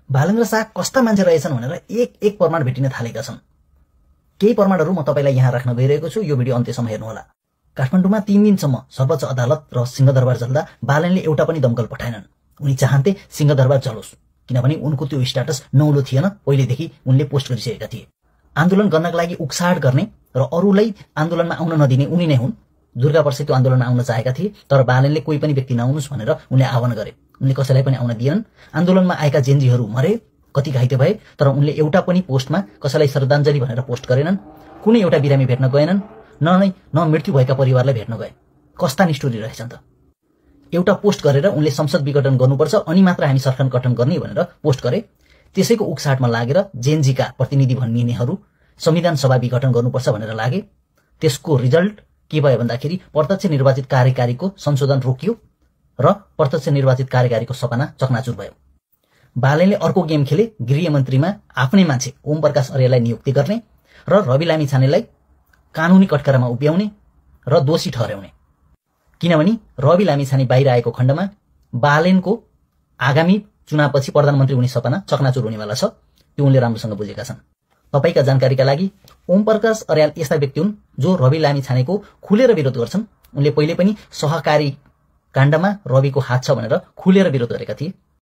बालेन्द्र शाह कस्ता मान्छे रहेछन् भनेर एक प्रमाण भेटिन थालेका छन्। केही प्रमाणहरू म तपाईलाई यहाँ राख्न गइरहेको छु, यो भिडियो अन्त्यसम्म हेर्नुहोला। काठमाडौँमा 3 दिनसम्म सर्वोच्च अदालत र सिंहदरबार चल्दा बालेनले एउटा पनि दमकल पठाएनन्। उनी चाहन्थे सिंहदरबार चलोस्, किनभने उनको त्यो स्ट्याटस नौलो थिएन, पहिलेदेखि उनले पोस्ट गरिसकेका थिए। आन्दोलन गर्नका लागि उक्साहट गर्ने र अरूलाई आन्दोलनमा आउन नदिने उनी नै हुन्। दुर्गा पर्से त्यो आन्दोलनमा आउन चाहेका थिए, तर बालेनले कोही पनि व्यक्ति नआउनुस् भनेर उनले आह्वान गरे। उनले कसैलाई पनि आउन दिएनन्। आन्दोलनमा आएका जेनजीहरू मरे, कति घाइते भए, तर उनले एउटा पनि पोस्टमा कसैलाई श्रद्धाञ्जली भनेर पोस्ट गरेनन्। कुनै एउटा बिरामी भेट्न गएनन्, न मृत्यु भएका परिवारलाई भेट्न गए। कस्ता निष्ठुरी रहेछन् त। एउटा पोस्ट गरेर उनले संसद विघटन गर्नुपर्छ अनि मात्र हामी सरकार गठन गर्ने भनेर पोस्ट गरे। त्यसैको उक्साहटमा लागेर जेनजीका प्रतिनिधि भनिनेहरू संविधान सभा विघटन गर्नुपर्छ भनेर लागे। त्यसको रिजल्ट के भयो भन्दाखेरि प्रत्यक्ष निर्वाचित कार्यकारीको संशोधन रोकियो र प्रत्यक्ष निर्वाचित कार्यकारीको सपना चकनाचुर भयो। बालेनले अर्को गेम खेले, गृहमन्त्रीमा आफ्नै मान्छे ओम प्रकाश अर्याललाई नियुक्ति गर्ने र रवि लामिछानेलाई कानुनी कटकरामा उभ्याउने र दोषी ठहर्याउने। किनभने रवि लामिछाने बाहिर आएको खण्डमा बालेनको आगामी चुनावपछि प्रधानमन्त्री हुने सपना चकनाचुर हुनेवाला छ। त्यो उनले राम्रोसँग बुझेका छन्। तपाईका जानकारीका लागि ओम प्रकाश अर्याल यस्ता व्यक्ति हुन् जो रवि लामिछानेको खुलेर विरोध गर्छन्। उनले पहिले पनि सहकारी काण्डमा रविको हात छ भनेर खुलेर विरोध गरेका थिए।